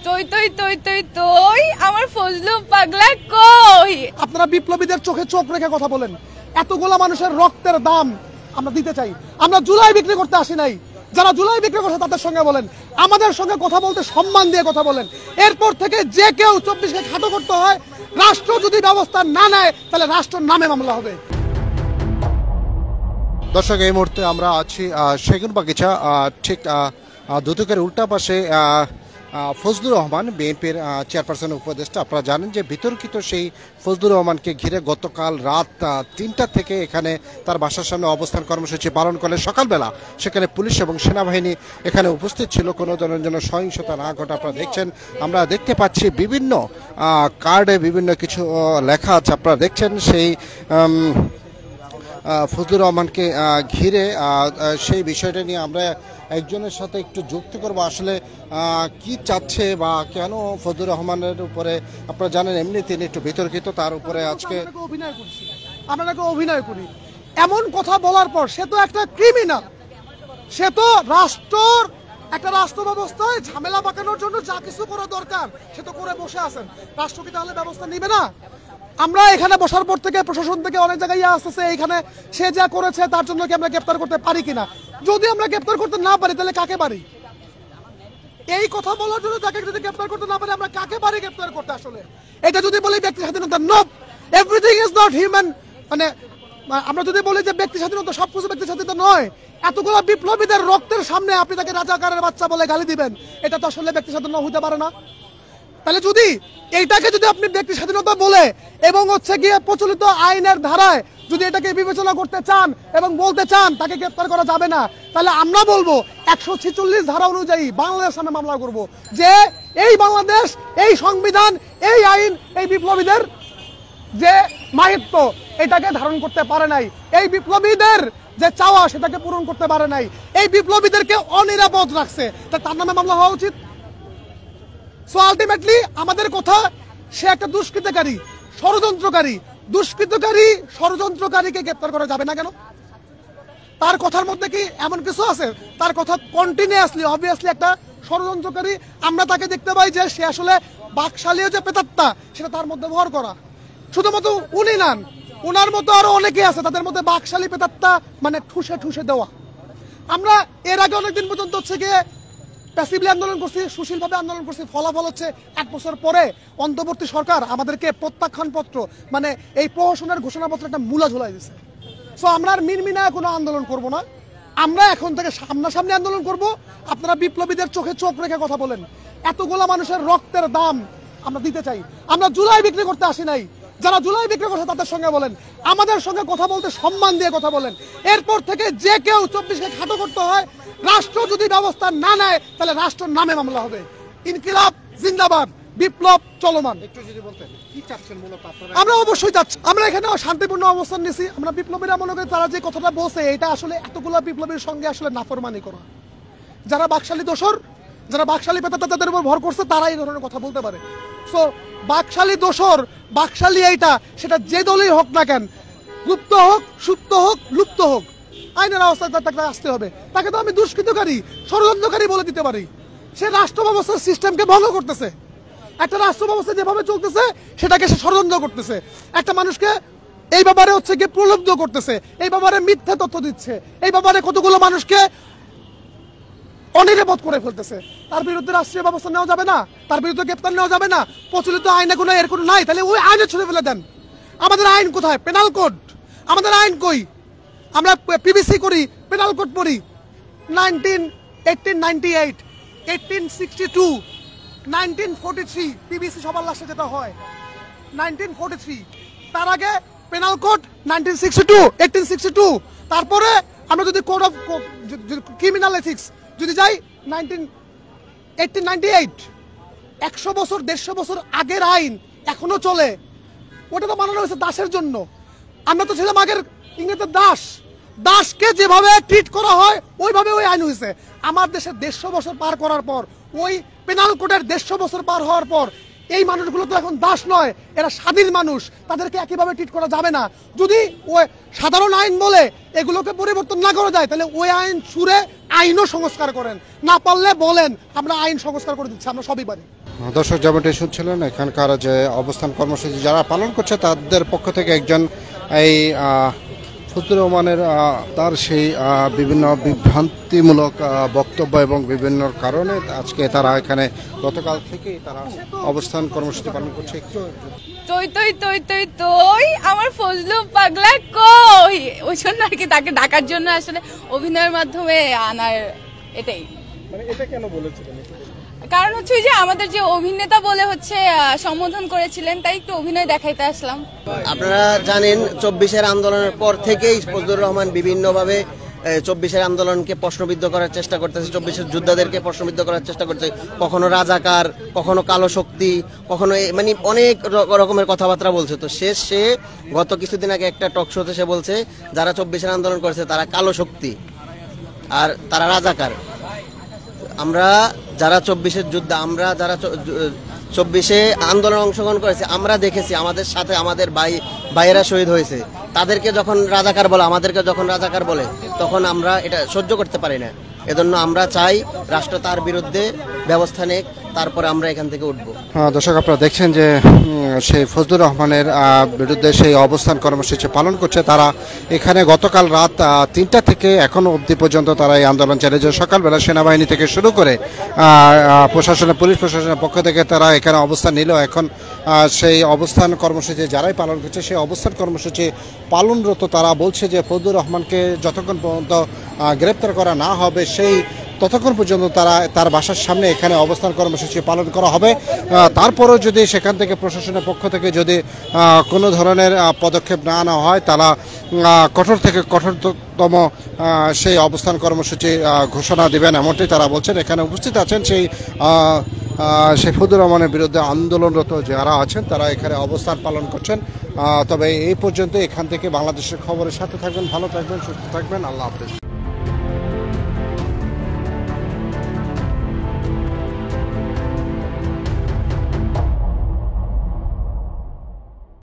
তুই তুই তুই তুই তুই আমার ফজলু পাগলা কই। আপনারা বিপ্লবীদের চোখে চোখ রেখে কথা বলেন। এতগুলা মানুষের রক্তের দাম আমরা দিতে চাই। আমরা জুলাই বিক্রি করতে আসি নাই। যারা জুলাই বিক্রি করছে তাদের সঙ্গে বলেন, আমাদের সঙ্গে কথা বলতে সম্মান দিয়ে কথা বলেন। এরপর থেকে যে কেউ 24কে খাটো করতে হয়, রাষ্ট্র যদি ব্যবস্থা না নেয় তাহলে রাষ্ট্রের নামে মামলা হবে। দর্শক, এই মুহূর্তে আমরা আছি সেগুনবাগিচা, ঠিক দুদকের উল্টা পাশে ফজলুর রহমান, বিএনপির চেয়ারপারসন উপদেষ্টা। আপনারা জানেন যে বিতর্কিত সেই ফজলুর রহমানকে ঘিরে গতকাল রাত 3টা থেকে এখানে তার বাসার সামনে অবস্থান কর্মসূচি পালন করলে সকালবেলা সেখানে পুলিশ এবং সেনাবাহিনী এখানে উপস্থিত ছিল। কোনো ধরনের জন্য সহিংসতা না ঘটে আপনারা দেখছেন। আমরা দেখতে পাচ্ছি বিভিন্ন কার্ডে বিভিন্ন কিছু লেখা আছে। আপনারা দেখছেন সেই ফজলুর রহমানকে ঘিরে সেই বিষয়টা নিয়ে আমরা একজনের সাথে একটু যুক্ত করব। আসলে কি চাচ্ছে বা কেন ফজলুর রহমানের উপরে, আপনারা জানেন এমনি তিনি একটু বিতর্কিত, তার উপরে আজকে আমরা অভিনয় করি এমন কথা বলার পর সে তো একটা ক্রিমিনাল। সে তো একটা রাষ্ট্র ব্যবস্থায় ঝামেলা পাকানোর জন্য যা কিছু করা দরকার সে তো করে বসে আছেন। রাষ্ট্র কি তাহলে ব্যবস্থা নিবে না? আমরা এখানে বসার পর থেকে প্রশাসন থেকে অনেক জায়গায় আসতেছে, এইখানে সে যা করেছে তার জন্য কি আমরা গ্রেপ্তার করতে পারি কিনা? যদি আমরা গ্রেপ্তার করতে না পারি তাহলে কাকে পারি? এই কথা বলার জন্য তাকে যদি গ্রেপ্তার করতে না পারি আমরা কাকে পারি গ্রেপ্তার করতে? আসলে এটা যদি বলি ব্যক্তি স্বাধীনতা, no, everything is not human. মানে আমরা যদি বলি যে ব্যক্তি স্বাধীনতা, সবকিছু ব্যক্তি স্বাধীনতা নয়। এতগুলো বিপ্লবীদের রক্তের সামনে আপনি তাকে রাজাকারের বাচ্চা বলে গালি দিবেন, এটা তো আসলে ব্যক্তি স্বাধীনতা হতে পারে না। তাহলে যদি এইটাকে যদি আপনি ব্যক্তি স্বাধীনতা বলে এবং গিয়ে প্রচলিত আইনের ধারায় যদি এটাকে বিবেচনা করতে চান এবং বলতে চান তাকে গ্রেপ্তার করা যাবে না, তাহলে আমরা বলবো 146 ধারা অনুযায়ী বাংলাদেশ সামনে মামলা করব যে এই বাংলাদেশ, এই সংবিধান, এই আইন এই বিপ্লবীদের যে মাহিত্য এটাকে ধারণ করতে পারে নাই, এই বিপ্লবীদের যে চাওয়া সেটাকে পূরণ করতে পারে নাই, এই বিপ্লবীদেরকে অনিরাপদ রাখছে, তার নামে মামলা হওয়া উচিত। সো আলটিমেটলি আমাদের কথা, সে একটা দুষ্কৃতকারী, ষড়যন্ত্রকারীকে গ্রেপ্তার করা যাবে না কেন? তার কথার মধ্যে কি এমন কিছু আছে? তার কথা কন্টিনিউয়াসলি অবভিয়াসলি একটা ষড়যন্ত্রকারী। আমরা তাকে দেখতে পাই যে সে আসলে বাকশালীয় যে প্রেতাত্মা সেটা তার মধ্যে ভর করা। শুধুমাত্র উনি নন, ওনার মতো আরো অনেকে আছে, তাদের মধ্যে বাকশালী প্রেতাত্মা মানে ঠুসে ঠুসে দেওয়া। আমরা এর আগে অনেকদিন পর্যন্ত গিয়ে প্যাসিভলি আন্দোলন করছি, সুশীলভাবে আন্দোলন করছি। ফলাফল হচ্ছে 1 বছর পরে অন্তর্বর্তী সরকার আমাদেরকে প্রত্যাখ্যানপত্র, মানে এই প্রহসনের ঘোষণাপত্র একটা মূলা ঝুলাই দিচ্ছে। সো আমরা আর মিনমিনায় কোনো আন্দোলন করব না, আমরা এখন থেকে সামনাসামনি আন্দোলন করব। আপনারা বিপ্লবীদের চোখে চোখ রেখে কথা বলেন। এতগুলা মানুষের রক্তের দাম আমরা দিতে চাই। আমরা জুলাই বিক্রি করতে আসি নাই। যারা জুলাই বিক্রি করছে তাদের সঙ্গে বলেন, আমাদের সঙ্গে কথা বলতে সম্মান দিয়ে কথা বলেন। এরপর থেকে যে কেউ 24কে খাটো করতে হয়, রাষ্ট্র যদি ব্যবস্থা না নেয় তাহলে রাষ্ট্রের নামে মামলা হবে। ইনকিলাব জিন্দাবাদ, বিপ্লব চলমান। একটু যদি বলতেন কি চাচ্ছেন মূলত আপনারা? আমরা অবশ্যই চাচ্ছি, আমরা এখানে শান্তিপূর্ণ অবস্থান নিছি। আমরা বিপ্লবীরা মনে করি তারা যে কথাটা বলছে এটা আসলে এতগুলো বিপ্লবীর সঙ্গে আসলে নাফরমানি করা। যারা বাকশালী দোসর, যারা বাকশালী পেতা তাদের উপর ভর করছে, তারা এই ধরনের কথা বলতে পারে। সো বাকশালী দোসর, বাকশালী এইটা, সেটা যে দলই হোক না কেন, গুপ্ত হোক, সুপ্ত হোক, লুপ্ত হোক, আইনের অবস্থায় তাকে আসতে হবে। তাকে তো আমি দুষ্কৃতকারী, ষড়যন্ত্রকারী বলে দিতে পারি। সে রাষ্ট্র ব্যবস্থার সিস্টেমকে ভঙ্গ করতেছে। একটা রাষ্ট্র ব্যবস্থা যেভাবে চলতেছে সেটাকে সে ষড়যন্ত্র করতেছে। একটা মানুষকে এই ব্যাপারে গিয়ে প্রলুব্ধ করতেছে, এই ব্যাপারে মিথ্যা তথ্য দিচ্ছে, এই ব্যাপারে কতগুলো মানুষকে অনিরাপদ করে ফেলতেছে। তার বিরুদ্ধে রাষ্ট্রীয় ব্যবস্থা নেওয়া যাবে না, তার বিরুদ্ধে গ্রেপ্তার নেওয়া যাবে না। প্রচলিত আইনে কোনো এর কোনো নাই, তাহলে ওই আইনে ছুড়ে ফেলে দেন। আমাদের আইন কোথায়? Penal code. আমাদের আইন কই? আমরা পিবিসি করি, পেনাল কোড পড়ি। 1898, 1862, 1943 পিবিসি সবার লাস্টে যেটা হয় 1943। তার আগে পেনাল কোড 1862। তারপরে আমরা যদি কোড অফ ক্রিমিনাল এথিক্স যদি যাই 1898, 100 বছর 150 বছর আগের আইন এখনো চলে। ওটা তো বানানো হয়েছে দাসের জন্য। আমরা তো ছিলাম আগের ইংরেজের দাস। দাসকে যেভাবে ট্রিট করা হয় ওইভাবে ওই আইন হয়েছে। আমার দেশে 150 বছর পার করার পর, ওই পেনাল কোডের 150 বছর পার হওয়ার পর এই মানুষগুলো তো এখন দাস নয়, এরা স্বাধীন মানুষ, তাদেরকে একইভাবে ট্রিট করা যাবে না। যদি ওই সাধারণ আইন বলে এগুলোকে পরিবর্তন না করা যায়, তাহলে ওই আইন ছুঁড়ে আইনও সংস্কার করেন, না পারলে বলেন আমরা আইন সংস্কার করে দিচ্ছি, আমরা সবই পারি। দর্শক যেমনটি শুনছিলেন, এখানকার যে অবস্থান কর্মসূচি যারা পালন করছে তাদের পক্ষ থেকে একজন এই ফজলুর রহমানের তার সেই বিভিন্ন বিভ্রান্তিমূলক বক্তব্য এবং বিভিন্ন কারণে আজকে তারা এখানে গতকাল থেকেই তারা অবস্থান কর্মসূচি পালন করছে। একটু তুই তুই তুই তুই তুই আমার ফজলু পাগলা কই, ওই জন্য আর কি তাকে ডাকার জন্য আসলে অভিনয়ের মাধ্যমে আনার, এটাই। মানে এটা কেন বলেছিলেন? কারণ হচ্ছে যে আমাদের যে অভিনেতা বলে হচ্ছে সম্বোধন করেছিলেন, তাই একটু অভিনয় দেখাইতে আসলাম। আপনারা জানেন 24-এর আন্দোলনের পর থেকেই ফজলুর রহমান বিভিন্নভাবে 24-এর আন্দোলনকে প্রশ্নবিদ্ধ করার চেষ্টা করতেছে, 24-এর যোদ্ধাদেরকে প্রশ্নবিদ্ধ করার চেষ্টা করছে, কখনো রাজাকার, কখনো কালো শক্তি, কখনো মানে অনেক রকমের কথাবার্তা বলছে। তো সে গত কিছুদিন আগে একটা টক শোতে সে বলছে যারা 24-এর আন্দোলন করেছে তারা কালো শক্তি আর তারা রাজাকার। আমরা যারা 24-এর যোদ্ধা, আমরা যারা 24-এ আন্দোলনে অংশগ্রহণ করেছে, আমরা দেখেছি আমাদের সাথে আমাদের ভাইয়েরা শহীদ হয়েছে, তাদেরকে যখন রাজাকার বলে, আমাদেরকে যখন রাজাকার বলে, তখন আমরা এটা সহ্য করতে পারি না। এজন্য আমরা চাই রাষ্ট্র তার বিরুদ্ধে ব্যবস্থা নেক, তারপরে আমরা এখান থেকে উঠব। দর্শক আপনারা দেখছেন যে সেই ফজলুর রহমানের বিরুদ্ধে সেই অবস্থান কর্মসূচি পালন করছে তারা। এখানে গতকাল রাত 3টা থেকে এখনো অবধি পর্যন্ত তারা এই আন্দোলন চালিয়েছে। সকালবেলা সেনাবাহিনী থেকে শুরু করে প্রশাসনের, পুলিশ প্রশাসনের পক্ষ থেকে তারা এখানে অবস্থান নিল। এখন সেই অবস্থান কর্মসূচি যারাই পালন করছে সেই অবস্থান কর্মসূচি পালনরত তারা বলছে যে ফজলুর রহমানকে যতক্ষণ পর্যন্ত গ্রেপ্তার করা না হবে সেই ততক্ষণ পর্যন্ত তারা তার বাসার সামনে এখানে অবস্থান কর্মসূচি পালন করা হবে। তারপরেও যদি সেখান থেকে প্রশাসনের পক্ষ থেকে যদি কোনো ধরনের পদক্ষেপ না নেওয়া হয়, তারা কঠোর থেকে কঠোরতম সেই অবস্থান কর্মসূচি ঘোষণা দেবেন, এমনটাই তারা বলছেন। এখানে উপস্থিত আছেন সেই ফজলুর রহমানের বিরুদ্ধে আন্দোলনরত যারা আছেন তারা এখানে অবস্থান পালন করছেন। তবে এই পর্যন্ত এখান থেকে বাংলাদেশের খবরের সাথে থাকবেন, ভালো থাকবেন, সুস্থ থাকবেন, আল্লাহ হাফেজ।